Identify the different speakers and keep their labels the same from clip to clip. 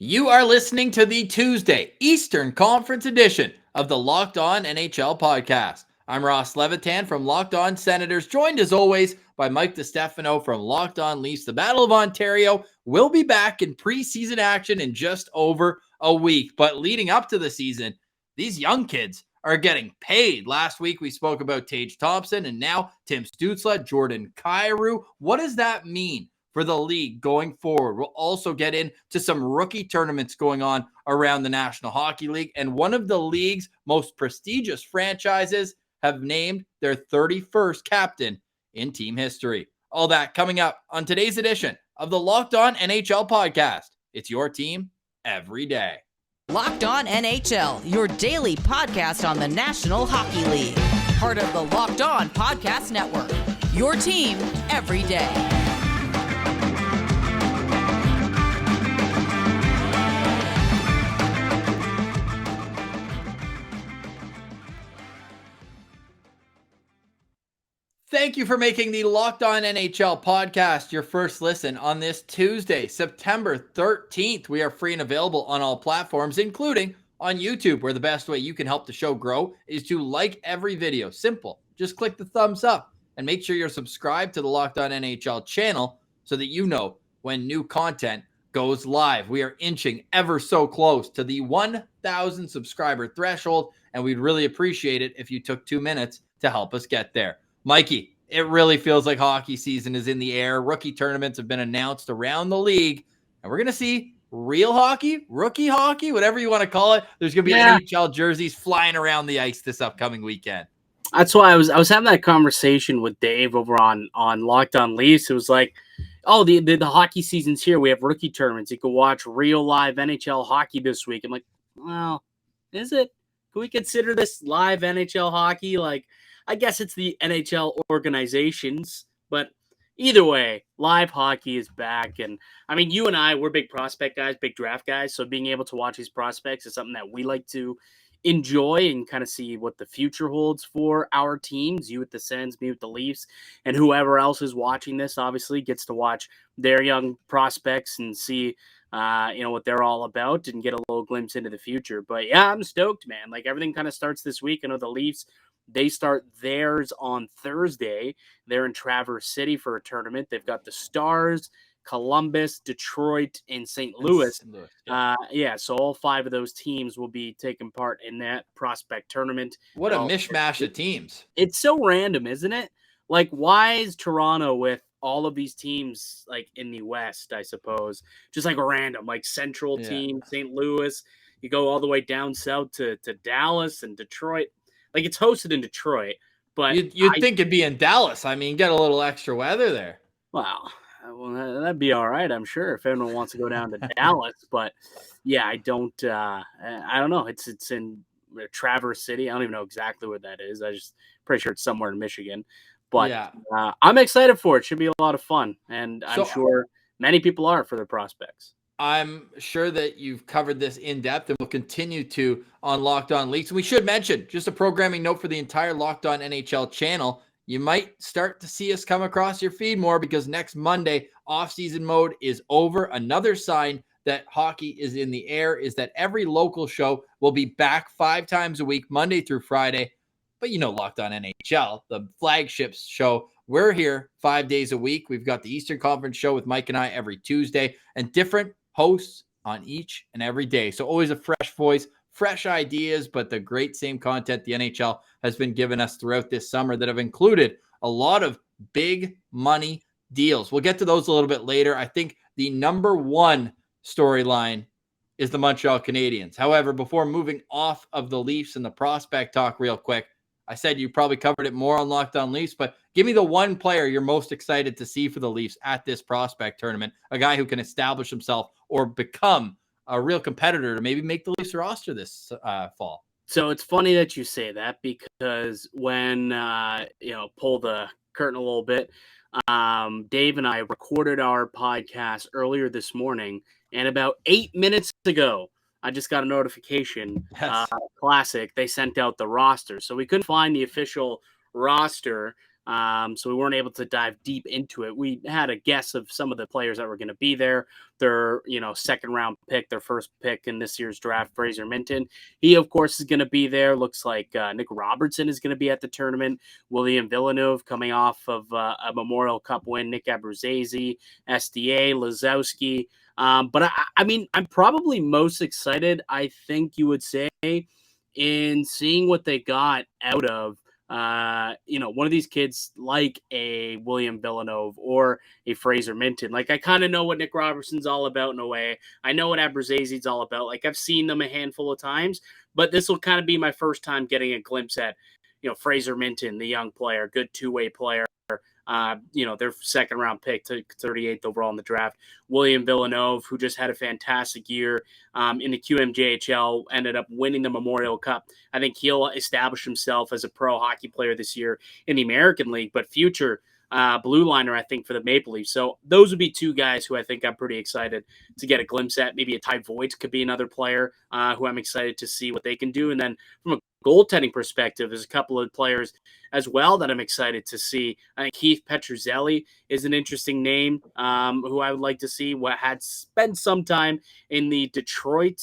Speaker 1: You are listening to the Tuesday Eastern Conference edition of the Locked On NHL podcast. I'm Ross Levitan from Locked On Senators, joined as always by Mike DiStefano from Locked On Leafs. The Battle of Ontario will be back in preseason action in just over a week. But leading up to the season, these young kids are getting paid. Last week we spoke about Tage Thompson, and now Tim Stützle, Jordan Kyrou. What does that mean for the league going forward? We'll also get into some rookie tournaments going on around the National Hockey League, and one of the league's most prestigious franchises have named their 31st captain in team history. All that coming up on today's edition of the Locked On NHL podcast. It's your team every day.
Speaker 2: Locked On NHL, your daily podcast on the National Hockey League. Part of the Locked On Podcast Network, your team every day.
Speaker 1: Thank you for making the Locked On NHL podcast your first listen on this Tuesday, September 13th. We are free and available on all platforms, including on YouTube, where the best way you can help the show grow is to like every video. Simple. Just click the thumbs up and make sure you're subscribed to the Locked On NHL channel so that you know when new content goes live. We are inching ever so close to the 1,000 subscriber threshold, and we'd really appreciate it if you took 2 minutes to help us get there. Mikey, it really feels like hockey season is in the air. Rookie tournaments have been announced around the league, and we're going to see real hockey, rookie hockey, whatever you want to call it. There's going to be NHL jerseys flying around the ice this upcoming weekend.
Speaker 3: That's why I was having that conversation with Dave over on Locked On Leafs. It was like, oh, the hockey season's here. We have rookie tournaments. You can watch real live NHL hockey this week. I'm like, well, is it? Can we consider this live NHL hockey? Like, I guess it's the NHL organizations, but either way, live hockey is back. And I mean, you and I, we're big prospect guys, big draft guys. So being able to watch these prospects is something that we like to enjoy and kind of see what the future holds for our teams. You with the Sens, me with the Leafs, and whoever else is watching this obviously gets to watch their young prospects and see what they're all about and get a little glimpse into the future. But yeah, I'm stoked, man. Like everything kind of starts this week. I know the Leafs, they start theirs on Thursday. They're in Traverse City for a tournament. They've got the Stars, Columbus, Detroit, and St. Louis. So all 5 of those teams will be taking part in that prospect tournament.
Speaker 1: What a mishmash of teams.
Speaker 3: It's so random, isn't it? Like, why is Toronto with all of these teams, like, in the West, I suppose? Just, like, random, like, Central team, St. Louis. You go all the way down south to Dallas and Detroit. Like, it's hosted in Detroit, but
Speaker 1: you'd think it'd be in Dallas. I mean, get a little extra weather there.
Speaker 3: Wow. Well, that'd be all right, I'm sure, if anyone wants to go down to Dallas. But yeah, I don't know. It's in Traverse City. I don't even know exactly where that is. I just pretty sure it's somewhere in Michigan. But yeah. I'm excited for it. Should be a lot of fun, and I'm sure many people are for their prospects.
Speaker 1: I'm sure that you've covered this in depth and will continue to on Locked On Leaks. We should mention, just a programming note for the entire Locked On NHL channel, you might start to see us come across your feed more because next Monday, off-season mode is over. Another sign that hockey is in the air is that every local show will be back 5 times a week, Monday through Friday. But Locked On NHL, the flagship show, we're here 5 days a week. We've got the Eastern Conference show with Mike and I every Tuesday, and different hosts on each and every day. So always a fresh voice, fresh ideas, but the great same content the NHL has been giving us throughout this summer that have included a lot of big money deals. We'll get to those a little bit later. I think the number one storyline is the Montreal Canadiens. However, before moving off of the Leafs and the prospect talk real quick, I said you probably covered it more on Locked On Leafs, but give me the one player you're most excited to see for the Leafs at this prospect tournament, a guy who can establish himself or become a real competitor to maybe make the Leafs roster this fall.
Speaker 3: So it's funny that you say that because when, pull the curtain a little bit, Dave and I recorded our podcast earlier this morning, and about 8 minutes ago, I just got a notification,
Speaker 1: Yes.
Speaker 3: Classic, they sent out the roster. So we couldn't find the official roster So we weren't able to dive deep into it. We had a guess of some of the players that were going to be there. Their, second round pick, their first pick in this year's draft, Fraser Minton. He, of course, is going to be there. Looks like Nick Robertson is going to be at the tournament. William Villeneuve coming off of a Memorial Cup win. Nick Abruzzese, SDA, Lazowski. But I'm probably most excited, I think you would say, in seeing what they got out of one of these kids like a William Villeneuve or a Fraser Minton. Like, I kind of know what Nick Robertson's all about in a way. I know what Abruzzesi's all about. Like, I've seen them a handful of times, but this will kind of be my first time getting a glimpse at, Fraser Minton, the young player, good two-way player. Their second round pick to 38th overall in the draft. William Villeneuve, who just had a fantastic year in the QMJHL, ended up winning the Memorial Cup. I think he'll establish himself as a pro hockey player this year in the American League, but future blue liner, I think, for the Maple Leafs. So those would be two guys who I think I'm pretty excited to get a glimpse at. Maybe a Ty Voigt could be another player who I'm excited to see what they can do. And then from a goaltending perspective, there's a couple of players as well that I'm excited to see. I think Keith Petruzelli is an interesting name who I would like to see. What had spent some time in the Detroit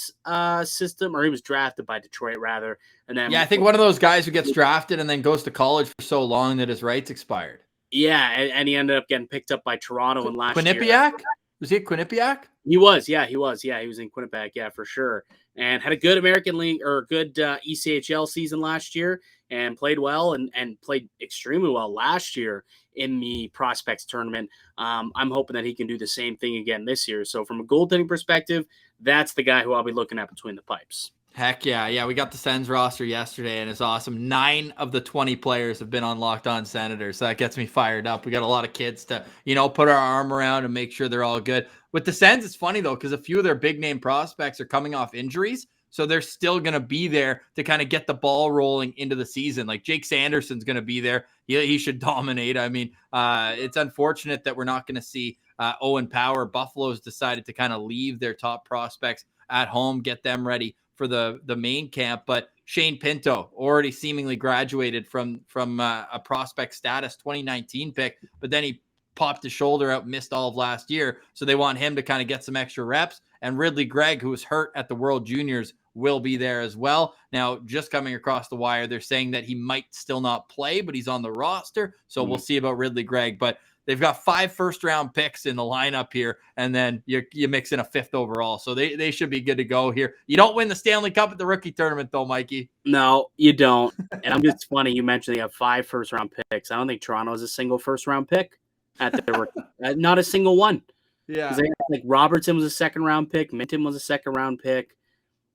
Speaker 3: system, or he was drafted by Detroit rather. And then
Speaker 1: I think one of those guys who gets drafted and then goes to college for so long that his rights expired.
Speaker 3: Yeah, and he ended up getting picked up by Toronto in last
Speaker 1: Quinnipiac?
Speaker 3: year.
Speaker 1: Was he at Quinnipiac?
Speaker 3: He was. Yeah, he was in Quinnipiac, yeah, for sure. And had a good American League or good ECHL season last year and played well and played extremely well last year in the Prospects tournament. I'm hoping that he can do the same thing again this year. So from a goaltending perspective, that's the guy who I'll be looking at between the pipes.
Speaker 1: Heck yeah. Yeah, we got the Sens roster yesterday, and it's awesome. 9 of the 20 players have been on Locked On Senators, so that gets me fired up. We got a lot of kids to, put our arm around and make sure they're all good. With the Sens, it's funny, though, because a few of their big-name prospects are coming off injuries, so they're still going to be there to kind of get the ball rolling into the season. Like, Jake Sanderson's going to be there. He should dominate. I mean, it's unfortunate that we're not going to see Owen Power. Buffalo's decided to kind of leave their top prospects at home, get them ready for the main camp. But Shane Pinto already seemingly graduated from a prospect status 2019 pick, but then he popped his shoulder out, missed all of last year. So they want him to kind of get some extra reps. And Ridley Gregg, who was hurt at the World Juniors, will be there as well. Now, just coming across the wire, they're saying that he might still not play, but he's on the roster. So we'll see about Ridley Gregg. But they've got 5 first-round picks in the lineup here, and then you mix in a 5th overall. So they should be good to go here. You don't win the Stanley Cup at the rookie tournament, though, Mikey.
Speaker 3: No, you don't. And I'm just funny. You mentioned they have 5 first-round picks. I don't think Toronto has a single first-round pick at their rookie. Not a single one.
Speaker 1: Yeah.
Speaker 3: They had, like, Robertson was a second-round pick. Minton was a second-round pick.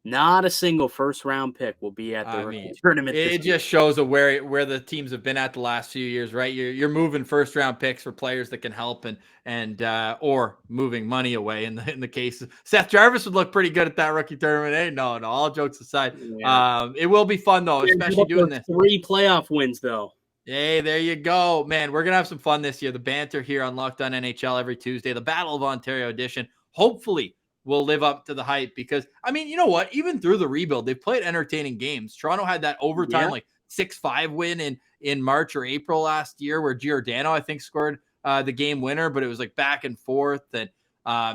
Speaker 3: Not a single first-round pick will be at the rookie tournament.
Speaker 1: It just shows where the teams have been at the last few years, right? You're moving first-round picks for players that can help and or moving money away. In the case of Seth Jarvis would look pretty good at that rookie tournament. Hey, no, all jokes aside, it will be fun though, especially doing this.
Speaker 3: 3 playoff wins though.
Speaker 1: Hey, there you go, man. We're gonna have some fun this year. The banter here on Locked On NHL every Tuesday, the Battle of Ontario edition. Hopefully, will live up to the hype because, I mean, you know what? Even through the rebuild, they've played entertaining games. Toronto had that overtime, like 6-5 win in March or April last year where Giordano, I think, scored the game winner, but it was like back and forth. And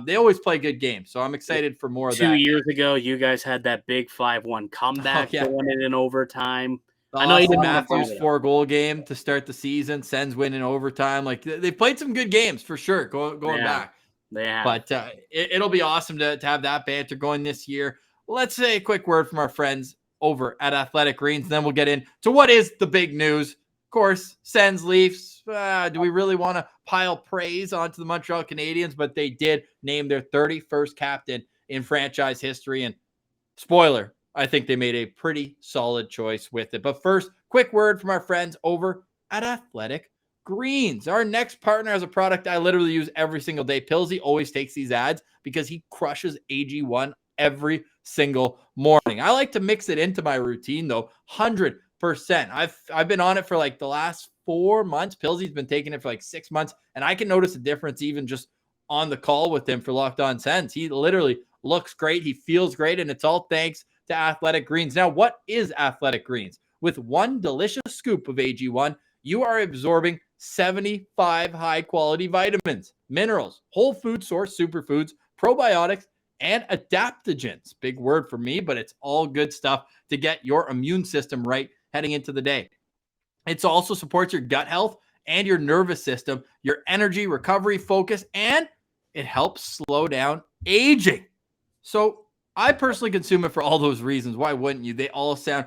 Speaker 1: they always play good games. So I'm excited for more of that.
Speaker 3: 2 years ago, you guys had that big 5-1 comeback going in overtime.
Speaker 1: I know you did Matthews 4-goal game to start the season. Sens win in overtime. Like, they played some good games for sure going back.
Speaker 3: Yeah.
Speaker 1: But it'll be awesome to have that banter going this year. Let's say a quick word from our friends over at Athletic Greens, and then we'll get into what is the big news. Of course, Sens Leafs. Do we really want to pile praise onto the Montreal Canadiens? But they did name their 31st captain in franchise history. And spoiler, I think they made a pretty solid choice with it. But first, quick word from our friends over at Athletic Greens. Our next partner has a product I literally use every single day. Pilsy always takes these ads because he crushes AG1 every single morning. I like to mix it into my routine though, 100%. I've been on it for like the last 4 months. Pilsy's been taking it for like 6 months, and I can notice a difference even just on the call with him for Locked On Sens. He literally looks great. He feels great, and it's all thanks to Athletic Greens. Now, what is Athletic Greens? With one delicious scoop of AG1, you are absorbing 75 high-quality vitamins, minerals, whole food source superfoods, probiotics, and adaptogens. Big word for me, but it's all good stuff to get your immune system right heading into the day. It also supports your gut health and your nervous system, your energy, recovery, focus, and it helps slow down aging. So I personally consume it for all those reasons. Why wouldn't you? They all sound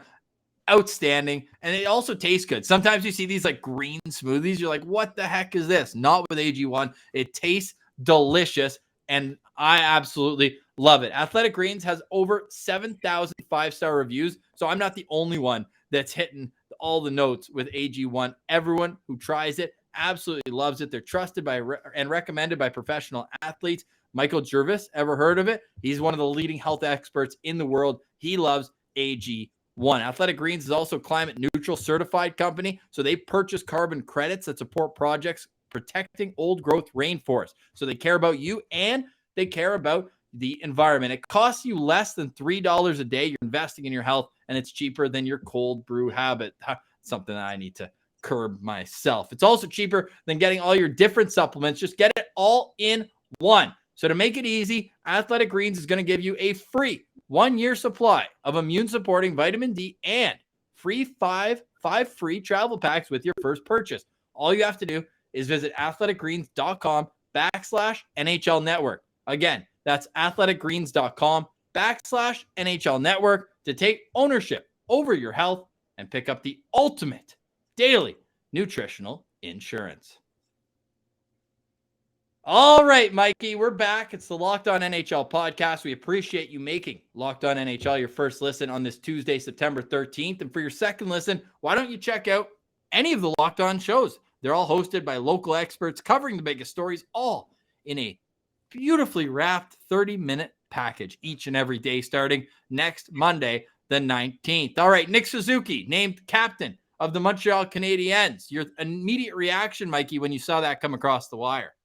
Speaker 1: outstanding, and they also taste good. Sometimes you see these like green smoothies. You're like, what the heck is this? Not with AG1. It tastes delicious, and I absolutely love it. Athletic Greens has over 7,000 5-star reviews, so I'm not the only one that's hitting all the notes with AG1. Everyone who tries it absolutely loves it. They're trusted by and recommended by professional athletes. Michael Jervis, ever heard of it? He's one of the leading health experts in the world. He loves AG1. Athletic Greens is also climate neutral certified company, so they purchase carbon credits that support projects protecting old growth rainforests. So they care about you and they care about the environment. It costs you less than $3 a day. You're investing in your health, and it's cheaper than your cold brew habit. Something that I need to curb myself. It's also cheaper than getting all your different supplements. Just get it all in one. So to make it easy, Athletic Greens is going to give you a free 1-year supply of immune-supporting vitamin D and free five free travel packs with your first purchase. All you have to do is visit athleticgreens.com/NHL Network. Again, that's athleticgreens.com/NHL Network to take ownership over your health and pick up the ultimate daily nutritional insurance. All right, Mikey, we're back. It's the Locked On NHL podcast. We appreciate you making Locked On NHL your first listen on this Tuesday, September 13th. And for your second listen, why don't you check out any of the Locked On shows? They're all hosted by local experts covering the biggest stories, all in a beautifully wrapped 30-minute package each and every day, starting next Monday, the 19th. All right, Nick Suzuki named captain of the Montreal Canadiens. Your immediate reaction, Mikey, when you saw that come across the wire?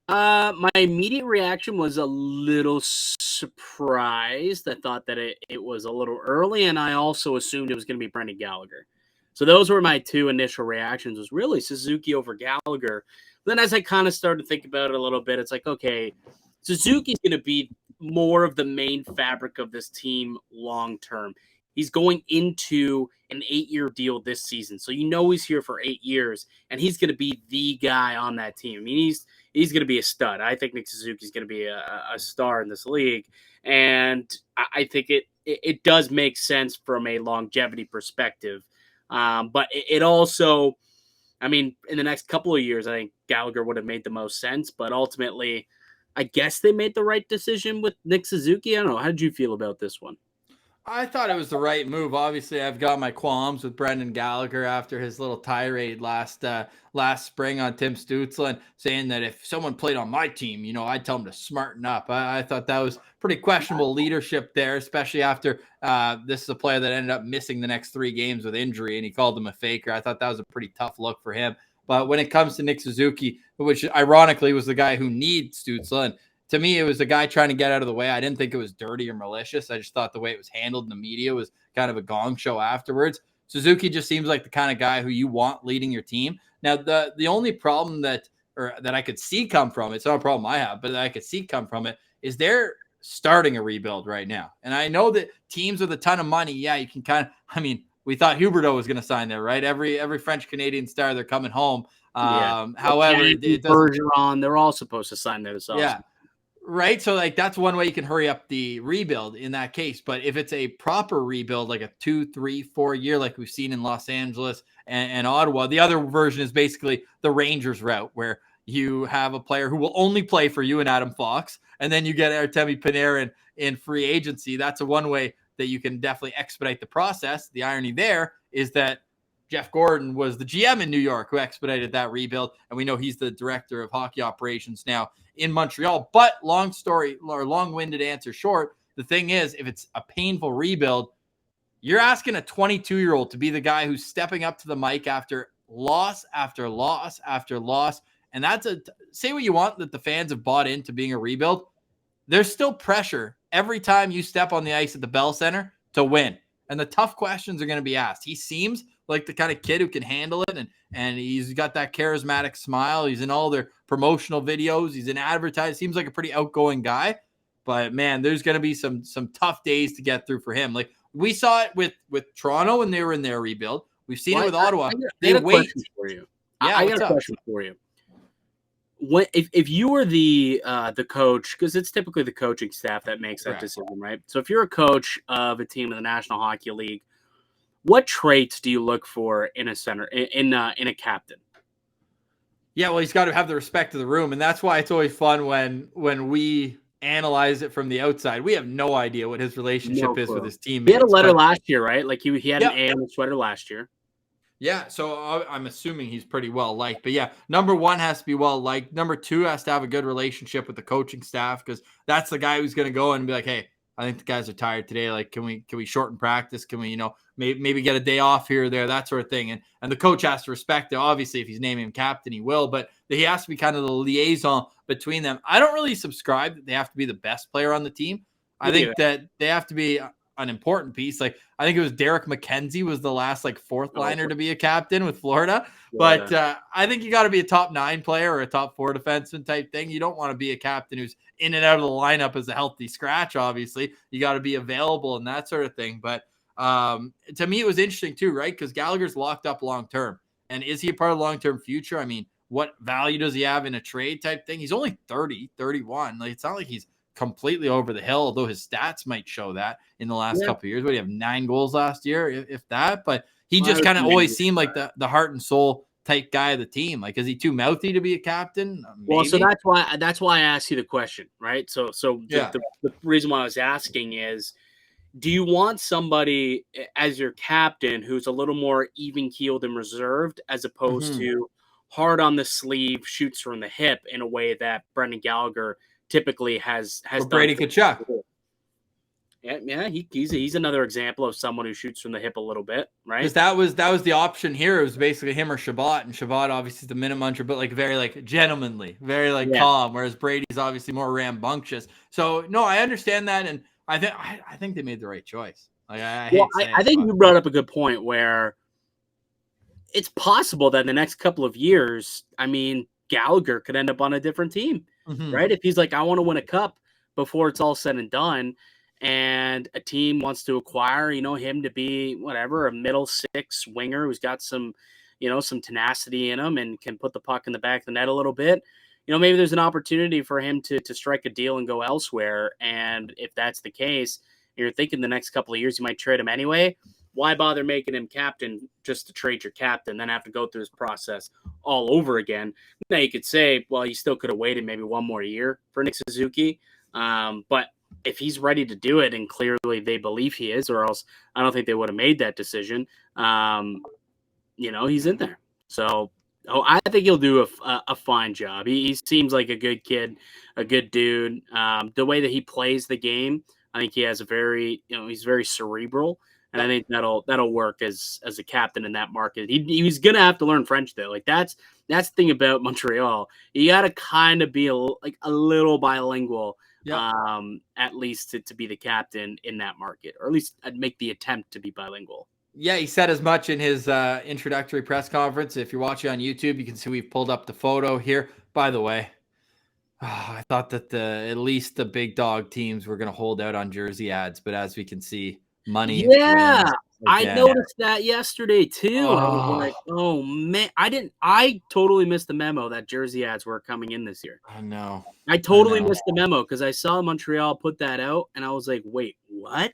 Speaker 3: My immediate reaction was a little surprised. I thought that it was a little early, and I also assumed it was going to be Brendan Gallagher. So those were my two initial reactions, was really Suzuki over Gallagher. Then as I kind of started to think about it a little bit, it's like, okay, Suzuki's going to be more of the main fabric of this team long-term. He's going into an 8-year deal this season. So he's here for 8 years, and he's going to be the guy on that team. I mean, he's going to be a stud. I think Nick Suzuki is going to be a star in this league. And I think it does make sense from a longevity perspective. But it also, I mean, in the next couple of years, I think Gallagher would have made the most sense. But ultimately, I guess they made the right decision with Nick Suzuki. I don't know. How did you feel about this one?
Speaker 1: I thought it was the right move. Obviously, I've got my qualms with Brendan Gallagher after his little tirade last spring on Tim Stützle, saying that if someone played on my team, I'd tell him to smarten up. I thought that was pretty questionable leadership there, especially after this is a player that ended up missing the next 3 games with injury, and he called him a faker. I thought that was a pretty tough look for him. But when it comes to Nick Suzuki, which ironically was the guy who needs Stützle, and to me, it was a guy trying to get out of the way. I didn't think it was dirty or malicious. I just thought the way it was handled in the media was kind of a gong show afterwards. Suzuki just seems like the kind of guy who you want leading your team. Now, the only problem that I could see come from it, it's not a problem I have, but that I could see come from it, is they're starting a rebuild right now. And I know that teams with a ton of money, yeah, you can kind of, I mean, we thought Huberdeau was going to sign there, right? Every French-Canadian star, they're coming home. However,
Speaker 3: Bergeron, they're all supposed to sign there this offseason.
Speaker 1: Yeah. Right. So that's one way you can hurry up the rebuild in that case. But if it's a proper rebuild, like a 2, 3, 4 year, like we've seen in Los Angeles and Ottawa, the other version is basically the Rangers route, where you have a player who will only play for you and Adam Fox, and then you get Artemi Panarin in free agency. That's one way that you can definitely expedite the process. The irony there is that Jeff Gordon was the GM in New York who expedited that rebuild, and we know he's the director of hockey operations now in Montreal. But long-winded answer short, the thing is, if it's a painful rebuild, you're asking a 22-year-old to be the guy who's stepping up to the mic after loss after loss after loss. And say what you want that the fans have bought into being a rebuild. There's still pressure every time you step on the ice at the Bell Center to win. And the tough questions are going to be asked. He seems like the kind of kid who can handle it, and he's got that charismatic smile. He's in all their promotional videos. He's in advertising. Seems like a pretty outgoing guy. But man, there's going to be some tough days to get through for him. Like we saw it with Toronto when they were in their rebuild. We've seen it with Ottawa. They wait.
Speaker 3: For you.
Speaker 1: Yeah,
Speaker 3: I got a question for you. If you were the coach, because it's typically the coaching staff that makes that decision, right? So if you're a coach of a team in the National Hockey League, what traits do you look for in a center in a captain?
Speaker 1: Yeah, well, he's got to have the respect of the room, and that's why it's always fun when we analyze it from the outside. We have no idea what his relationship is with his teammates.
Speaker 3: He had a letter last year, right? Like he had an A on the sweater last year.
Speaker 1: Yeah, so I'm assuming he's pretty well liked. But yeah, number one has to be well liked. Number two has to have a good relationship with the coaching staff, because that's the guy who's going to go and be like, hey, I think the guys are tired today. Like, can we shorten practice? Can we, maybe get a day off here or there, that sort of thing. And the coach has to respect it. Obviously, if he's naming him captain, he will. But he has to be kind of the liaison between them. I don't really subscribe that they have to be the best player on the team. I think that they have to be an important piece. Like I think it was Derek McKenzie was the last fourth liner to be a captain with Florida. But I think you got to be a top 9 player or a top 4 defenseman type thing. You don't want to be a captain who's in and out of the lineup as a healthy scratch. Obviously, you got to be available and that sort of thing. But to me, it was interesting too, right? Because Gallagher's locked up long term, and is he a part of the long term future? I mean, what value does he have in a trade type thing? He's only 30, 31. Like it's not like he's completely over the hill, although his stats might show that in the last couple of years. What do you have, 9 goals last year, if that? But he just kind of always seemed like the heart and soul type guy of the team. Like, is he too mouthy to be a captain? Maybe.
Speaker 3: Well, so that's why I asked you the question, right? So the reason why I was asking is, do you want somebody as your captain who's a little more even keeled and reserved, as opposed to hard on the sleeve, shoots from the hip in a way that Brendan Gallagher typically has
Speaker 1: or Brady Tkachuk?
Speaker 3: Yeah, he's another example of someone who shoots from the hip a little bit, right?
Speaker 1: Because that was the option here. It was basically him or Shabbat, and Shabbat obviously is the minute muncher, but very gentlemanly, very calm. Whereas Brady's obviously more rambunctious. So no, I understand that, and I think they made the right choice. I
Speaker 3: think you brought up a good point where it's possible that in the next couple of years, I mean, Gallagher could end up on a different team, right? If he's like, I want to win a cup before it's all said and done, and a team wants to acquire, him to be whatever, a middle 6 winger who's got some, some tenacity in him and can put the puck in the back of the net a little bit. Maybe there's an opportunity for him to strike a deal and go elsewhere. And if that's the case, you're thinking the next couple of years you might trade him anyway. Why bother making him captain just to trade your captain, then have to go through this process all over again? Now you could say, well, you still could have waited maybe one more year for Nick Suzuki. But if he's ready to do it, and clearly they believe he is, or else I don't think they would have made that decision. He's in there. So I think he'll do a fine job. He seems like a good kid, a good dude. The way that he plays the game, I think he has he's very cerebral. And I think that'll work as a captain in that market. He's gonna have to learn French though. Like that's the thing about Montreal. You got to kind of be a little bilingual, at least to be the captain in that market, or at least I'd make the attempt to be bilingual.
Speaker 1: Yeah, he said as much in his introductory press conference. If you're watching on YouTube, you can see we've pulled up the photo here. By the way, I thought that at least the big dog teams were going to hold out on jersey ads, but as we can see, money.
Speaker 3: Yeah, I noticed that yesterday too. I was like, oh man, I totally missed the memo that jersey ads were coming in this year.
Speaker 1: I know.
Speaker 3: I totally missed the memo because I saw Montreal put that out and I was like, wait, what?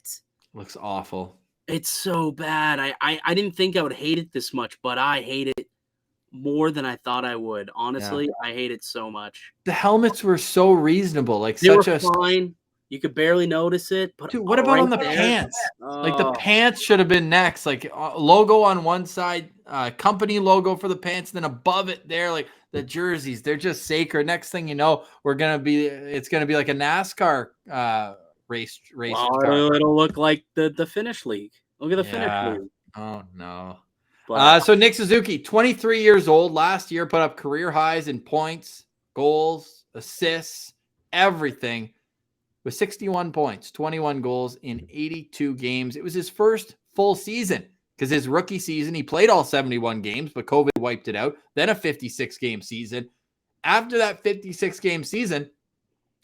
Speaker 1: Looks awful.
Speaker 3: It's so bad. I didn't think I would hate it this much, but I hate it more than I thought I would. Honestly, I hate it so much.
Speaker 1: The helmets were so reasonable.
Speaker 3: They were fine. You could barely notice it. But
Speaker 1: dude, what about on the pants? Like the pants should have been next. Like logo on one side, company logo for the pants, and then above it there, like the jerseys. They're just sacred. Next thing you know, it's gonna be like a NASCAR race.
Speaker 3: Well, it'll look like the Finnish league. Look at the Finnish league.
Speaker 1: Oh no. So Nick Suzuki, 23 years old, last year put up career highs in points, goals, assists, everything. With 61 points, 21 goals in 82 games. It was his first full season because his rookie season, he played all 71 games, but COVID wiped it out. Then a 56-game season. After that 56-game season,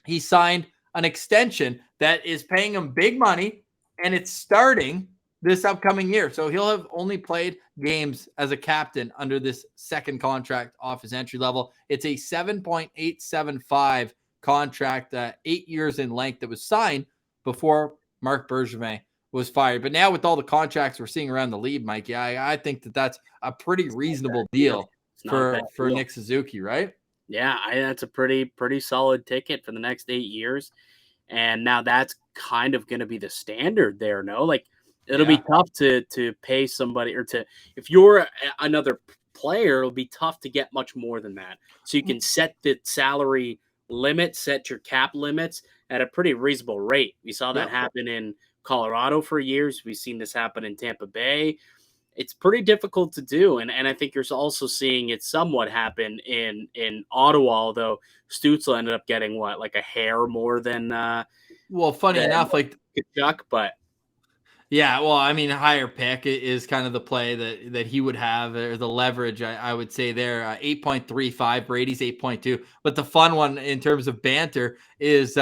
Speaker 1: he signed an extension that is paying him big money, and it's starting this upcoming year. So he'll have only played games as a captain under this second contract off his entry level. It's a $7.875 contract, 8 years in length, that was signed before Marc Bergevin was fired. But now with all the contracts we're seeing around the league, Mikey, I think that's a pretty reasonable deal for Nick Suzuki, right?
Speaker 3: Yeah, that's a pretty solid ticket for the next 8 years. And now that's kind of going to be the standard there, no? Like, it'll be tough to pay somebody, or if you're another player, it'll be tough to get much more than that. So you can set the salary limit, set your cap limits at a pretty reasonable rate. We saw that happen in Colorado for years. We've seen this happen in Tampa Bay. It's pretty difficult to do. And I think you're also seeing it somewhat happen in Ottawa, although Stützle ended up getting like a hair more than
Speaker 1: funny enough, like
Speaker 3: Chuck, but
Speaker 1: yeah, well, I mean, higher pick is kind of the play that he would have, or the leverage, I would say there. 8.35, Brady's 8.2. But the fun one in terms of banter is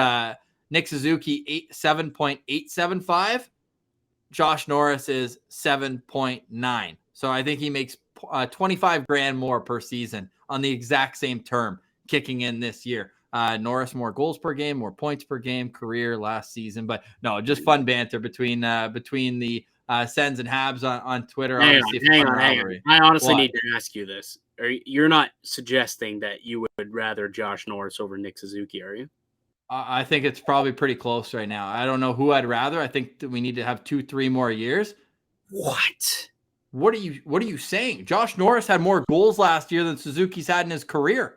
Speaker 1: Nick Suzuki 7.875. Josh Norris is 7.9. So I think he makes $25,000 more per season on the exact same term kicking in this year. Norris more goals per game, more points per game, career last season. But no, just fun banter between the Sens and Habs on Twitter.
Speaker 3: Hang on. I honestly need to ask you this. You're not suggesting that you would rather Josh Norris over Nick Suzuki, are you?
Speaker 1: I think it's probably pretty close right now. I don't know who I'd rather. I think that we need to have 2-3 more years.
Speaker 3: What?
Speaker 1: What are you saying? Josh Norris had more goals last year than Suzuki's had in his career.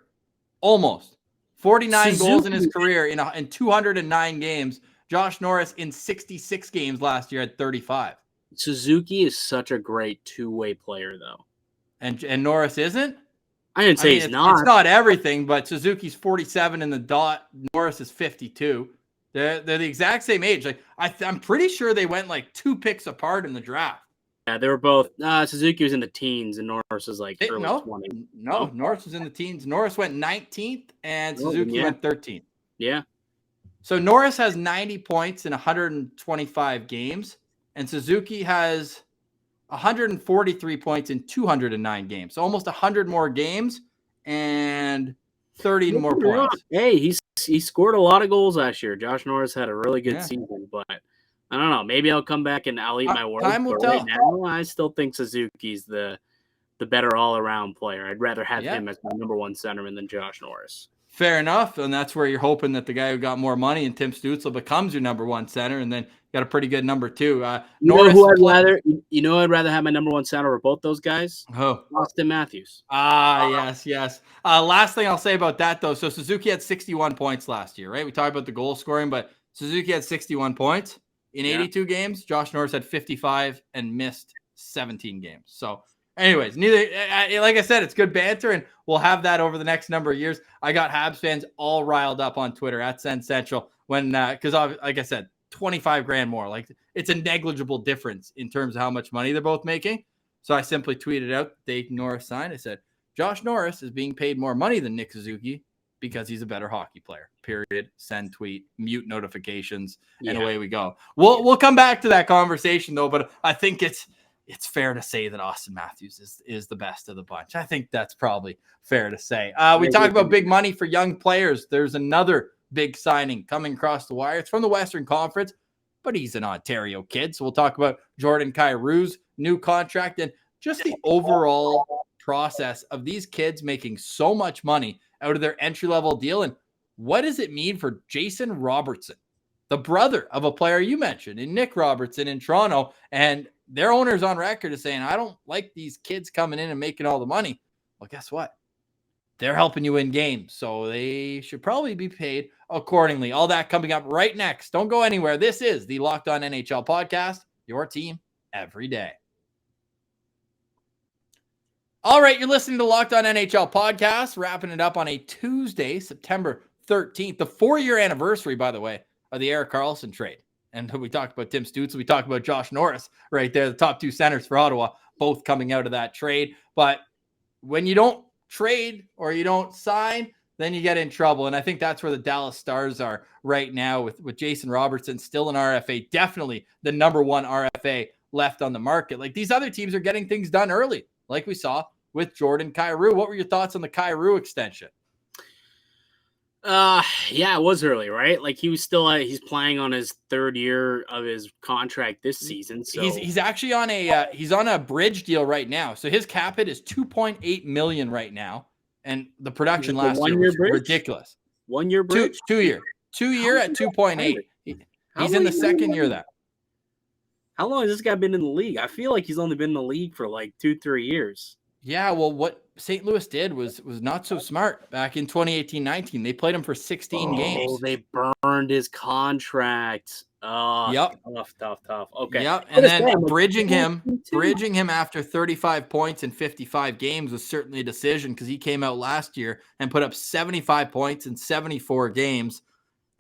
Speaker 1: Almost. 49 goals in his career in 209 games. Josh Norris in 66 games last year at 35.
Speaker 3: Suzuki is such a great two-way player, though.
Speaker 1: And Norris isn't?
Speaker 3: I didn't say he's not.
Speaker 1: It's not everything, but Suzuki's 47 in the dot. Norris is 52. They're the exact same age. Like I'm pretty sure they went like 2 picks apart in the draft.
Speaker 3: Yeah, they were both. Suzuki was in the teens, and Norris was like early 20.
Speaker 1: No, Norris was in the teens. Norris went 19th, and Suzuki went 13th.
Speaker 3: Yeah.
Speaker 1: So Norris has 90 points in 125 games, and Suzuki has 143 points in 209 games. So almost 100 more games and 30 more points.
Speaker 3: Hey, he scored a lot of goals last year. Josh Norris had a really good season, but I don't know. Maybe I'll come back and I'll eat my words.
Speaker 1: Time will tell.
Speaker 3: Right now, I still think Suzuki's the better all-around player. I'd rather have him as my number one centerman than Josh Norris.
Speaker 1: Fair enough. And that's where you're hoping that the guy who got more money in Tim Stützle becomes your number one center, and then got a pretty good number two. I'd rather have my number one center over both those guys? Oh,
Speaker 3: Austin Matthews.
Speaker 1: Yes. Last thing I'll say about that, though. So Suzuki had 61 points last year, right? We talked about the goal scoring, but Suzuki had 61 points in 82 games. Josh Norris had 55 and missed 17 games. So anyways, like I said, it's good banter, and we'll have that over the next number of years. I got Habs fans all riled up on Twitter at Sens Central because like I said, $25,000 more. Like, it's a negligible difference in terms of how much money they're both making. So I simply tweeted out the date Norris signed. I said, Josh Norris is being paid more money than Nick Suzuki because he's a better hockey player. Period. Send tweet, mute notifications, and away we go. We'll come back to that conversation though, but I think it's fair to say that Austin Matthews is the best of the bunch. I think that's probably fair to say. We talk about big money for young players. There's another big signing coming across the wire. It's from the Western Conference, but he's an Ontario kid. So we'll talk about Jordan Kyrie's new contract and just the overall process of these kids making so much money out of their entry-level deal. And what does it mean for Jason Robertson, the brother of a player you mentioned, in Nick Robertson in Toronto? And their owner's on record as saying, I don't like these kids coming in and making all the money. Well, guess what? They're helping you win games, so they should probably be paid accordingly. All that coming up right next. Don't go anywhere. This is the Locked On NHL podcast, your team every day. All right, you're listening to Locked On NHL podcast, wrapping it up on a Tuesday, September 13th, the 4-year anniversary, by the way, of the Erik Karlsson trade. And we talked about Tim Stützle. We talked about Josh Norris right there, the top 2 centers for Ottawa, both coming out of that trade. But when you don't trade or you don't sign, then you get in trouble. And I think that's where the Dallas Stars are right now with Jason Robertson, still an RFA, definitely the number 1 RFA left on the market. Like, these other teams are getting things done early, like we saw with Jordan Kyrou. What were your thoughts on the Kyrou extension?
Speaker 3: Yeah, it was early, right? Like, he was still he's playing on his 3rd year of his contract this season. So
Speaker 1: he's actually on a bridge deal right now. So his cap hit is $2.8 million right now, and the production last year was ridiculous.
Speaker 3: 1 year bridge,
Speaker 1: 2 year at 2.8. He's in the 2nd year of that.
Speaker 3: How long has this guy been in the league? I feel like he's only been in the league for like 2-3 years.
Speaker 1: Yeah, well, what St. Louis did was not so smart back in 2018-19. They played him for 16 games.
Speaker 3: They burned his contract. Oh,
Speaker 1: yep.
Speaker 3: Tough. Okay.
Speaker 1: Yep. And then bridging him after 35 points in 55 games was certainly a decision, because he came out last year and put up 75 points in 74 games.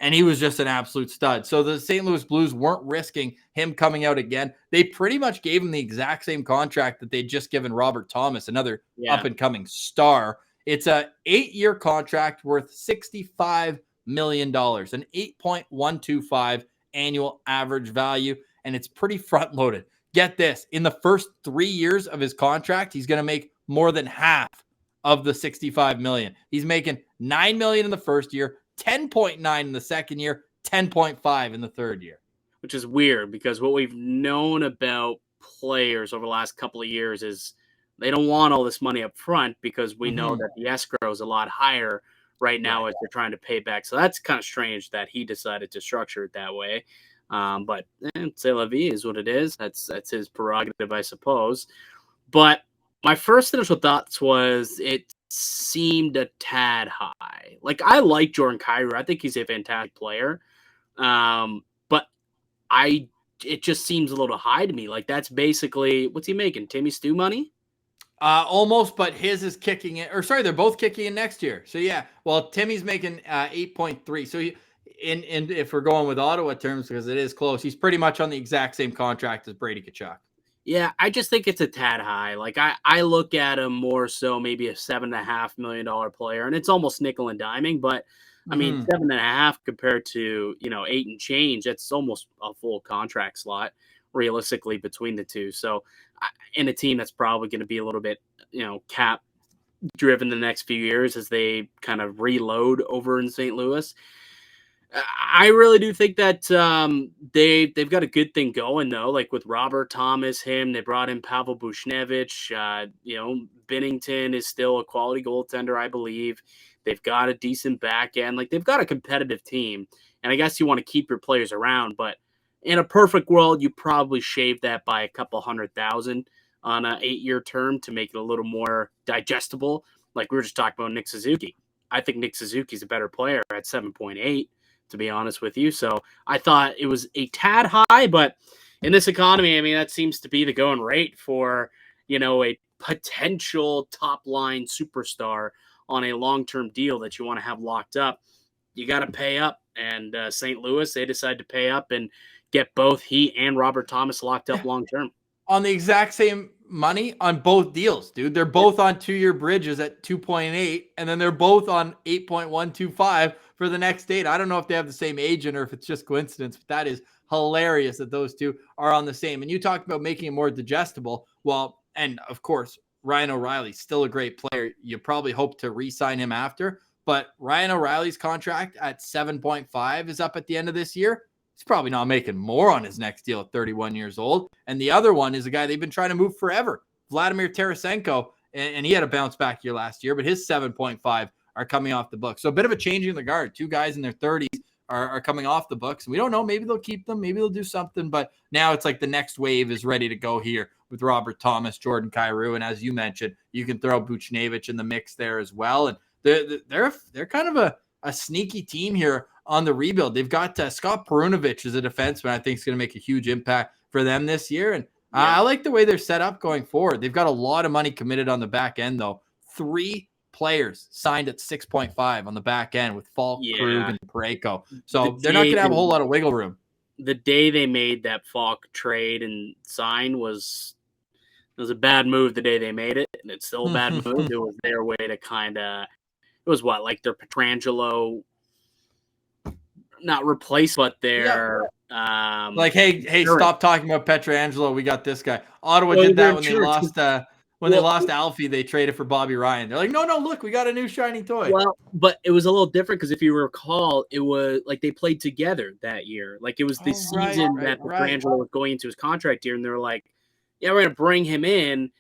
Speaker 1: And he was just an absolute stud. So the St. Louis Blues weren't risking him coming out again. They pretty much gave him the exact same contract that they'd just given Robert Thomas, another up-and-coming star. It's a 8-year contract worth $65 million, an 8.125 annual average value, and it's pretty front-loaded. Get this, in the first 3 years of his contract, he's going to make more than half of the $65 million. He's making $9 million in the first year, 10.9 in the 2nd year, 10.5 in the 3rd year.
Speaker 3: Which is weird, because what we've known about players over the last couple of years is they don't want all this money up front, because we know that the escrow is a lot higher right now as they're trying to pay back. So that's kind of strange that he decided to structure it that way. But c'est la vie is what it is. That's his prerogative, I suppose. But my first initial thoughts was it seemed a tad high. Like, I like Jordan Kyrou. I think he's a fantastic player. But it just seems a little high to me. Like, that's basically, what's he making? Timmy Stu money?
Speaker 1: Almost, but his is kicking in. Or sorry, they're both kicking in next year. So yeah, well, Timmy's making 8.3. So if we're going with Ottawa terms, because it is close, he's pretty much on the exact same contract as Brady Tkachuk.
Speaker 3: Yeah, I just think it's a tad high. Like, I look at him more so maybe a $7.5 million player, and it's almost nickel and diming. But I mean, 7.5 compared to 8 and change, that's almost a full contract slot realistically between the two. So, in a team that's probably going to be a little bit cap driven the next few years as they kind of reload over in St. Louis. I really do think that they've got a good thing going, though. Like, with Robert Thomas, they brought in Pavel Buchnevich. Binnington is still a quality goaltender, I believe. They've got a decent back end. Like, they've got a competitive team. And I guess you want to keep your players around. But in a perfect world, you probably shave that by a couple $100,000 on an 8-year term to make it a little more digestible. Like, we were just talking about Nick Suzuki. I think Nick Suzuki's a better player at 7.8. to be honest with you. So I thought it was a tad high, but in this economy, I mean, that seems to be the going rate for, a potential top line superstar on a long-term deal that you want to have locked up. You got to pay up. And St. Louis, they decided to pay up and get both he and Robert Thomas locked up long-term.
Speaker 1: On the exact same money on both deals, dude. They're both on 2-year bridges at 2.8, and then they're both on 8.125 for the next date. I don't know if they have the same agent or if it's just coincidence, but that is hilarious that those two are on the same. And you talked about making it more digestible. Well, and of course, Ryan O'Reilly's still a great player. You probably hope to re-sign him after, but Ryan O'Reilly's contract at 7.5 is up at the end of this year. He's probably not making more on his next deal at 31 years old. And the other one is a guy they've been trying to move forever, Vladimir Tarasenko, and he had a bounce back year last year, but his 7.5 are coming off the books. So a bit of a changing of the guard. Two guys in their 30s are coming off the books. We don't know. Maybe they'll keep them. Maybe they'll do something. But now it's like the next wave is ready to go here with Robert Thomas, Jordan Kyrou, and as you mentioned, you can throw Buchnevich in the mix there as well. And they're kind of a sneaky team here on the rebuild. They've got Scott Perunovich as a defenseman. I think is going to make a huge impact for them this year. And I like the way they're set up going forward. They've got a lot of money committed on the back end, though. 3 players signed at 6.5 on the back end with Falk, Krug, and Parayko. So they're not going to have a whole lot of wiggle room.
Speaker 3: the day they made that Falk trade and sign was a bad move the day they made it, and it's still a bad move. It was their way to kind of, it was what, like their Petrangelo, not replace, but their
Speaker 1: like, hey, stop talking about Pietrangelo. We got this guy. Ottawa did that when they lost. When they lost Alfie, they traded for Bobby Ryan. They're like, no, look, we got a new shiny toy.
Speaker 3: Well, but it was a little different because if you recall, it was like they played together that year. Like it was the season that Petrangelo was going into his contract year, and they were like, yeah, we're going to bring him in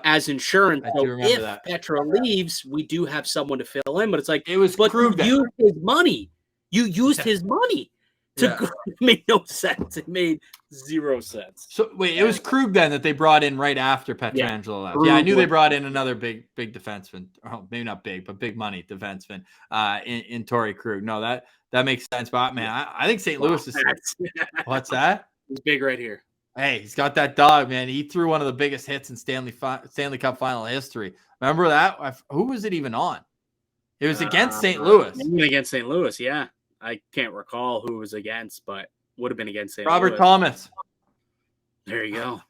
Speaker 3: as insurance. So if Petra leaves, we do have someone to fill in. But it's like,
Speaker 1: it was
Speaker 3: you used his money. You used his money. It made no sense. It made 0 sense.
Speaker 1: So wait, it was Krug then that they brought in right after Pietrangelo left. I knew they brought in another big defenseman. Oh, maybe not big, but big money defenseman in Torrey Krug. No, that makes sense. But man, I think St. Louis is. What's that?
Speaker 3: He's big right here.
Speaker 1: Hey, he's got that dog, man. He threw one of the biggest hits in Stanley Cup final history. Remember that? Who was it even on? It was against St. Louis.
Speaker 3: Against St. Louis, yeah. I can't recall who it was against, but would have been against St.
Speaker 1: Robert
Speaker 3: Louis.
Speaker 1: Thomas.
Speaker 3: There you go.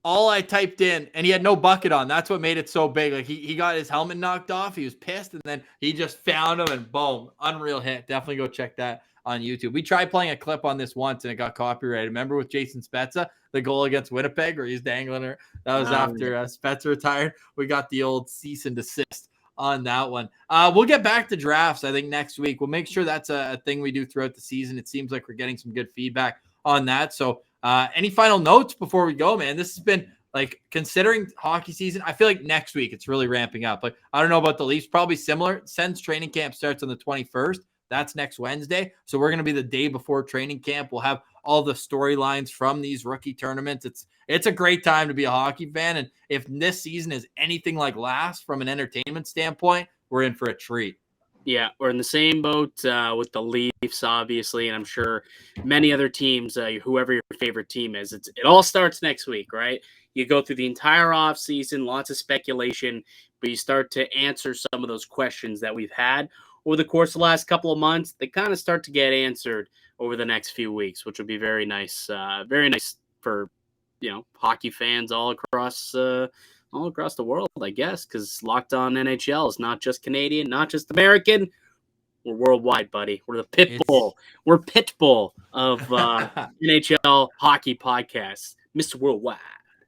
Speaker 1: All I typed in, and he had no bucket on. That's what made it so big. Like he got his helmet knocked off. He was pissed, and then he just found him, and boom, unreal hit. Definitely go check that on YouTube. We tried playing a clip on this once, and it got copyrighted. Remember with Jason Spezza, the goal against Winnipeg, where he's dangling her? That was after Spezza retired. We got the old cease and desist on that one. We'll get back to drafts, I think, next week. We'll make sure that's a thing we do throughout the season. It seems like we're getting some good feedback on that. So any final notes before we go, man? This has been, like, considering hockey season, I feel like next week it's really ramping up. Like, I don't know about the Leafs, probably similar. Sens training camp starts on the 21st. That's next Wednesday. So we're going to be the day before training camp. We'll have all the storylines from these rookie tournaments. It's a great time to be a hockey fan. And if this season is anything like last from an entertainment standpoint, we're in for a treat.
Speaker 3: Yeah, we're in the same boat with the Leafs, obviously, and I'm sure many other teams, whoever your favorite team is. It all starts next week, right? You go through the entire offseason, lots of speculation, but you start to answer some of those questions that we've had over the course of the last couple of months. They kind of start to get answered over the next few weeks, which would be very nice for hockey fans all across the world, I guess, because Locked On NHL is not just Canadian, not just American. We're worldwide, buddy. We're the pit bull. We're pit bull of NHL hockey podcasts, Mr. Worldwide.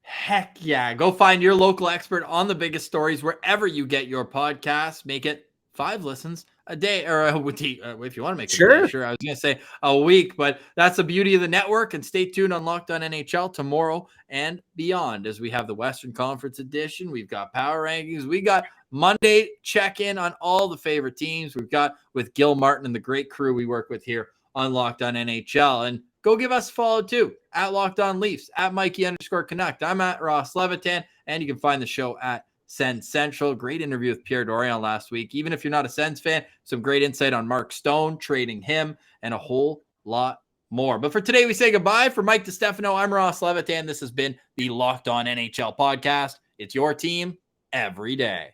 Speaker 1: Heck yeah. Go find your local expert on the biggest stories wherever you get your podcasts. Make it 5 listens a day, or if you want to make it
Speaker 3: sure.
Speaker 1: Sure, I was going to say a week, but that's the beauty of the network. And stay tuned on Locked On NHL tomorrow and beyond as we have the Western Conference edition. We've got power rankings. We got Monday check-in on all the favorite teams. We've got with Gil Martin and the great crew we work with here on Locked On NHL. And go give us a follow too at Locked On Leafs, at Mikey_Canuck. I'm at Ross Levitan, and you can find the show at Sens Central. Great interview with Pierre Dorion last week. Even if you're not a Sens fan, some great insight on Mark Stone, trading him, and a whole lot more. But for today, we say goodbye. For Mike DiStefano, I'm Ross Levitan. This has been the Locked On NHL podcast. It's your team every day.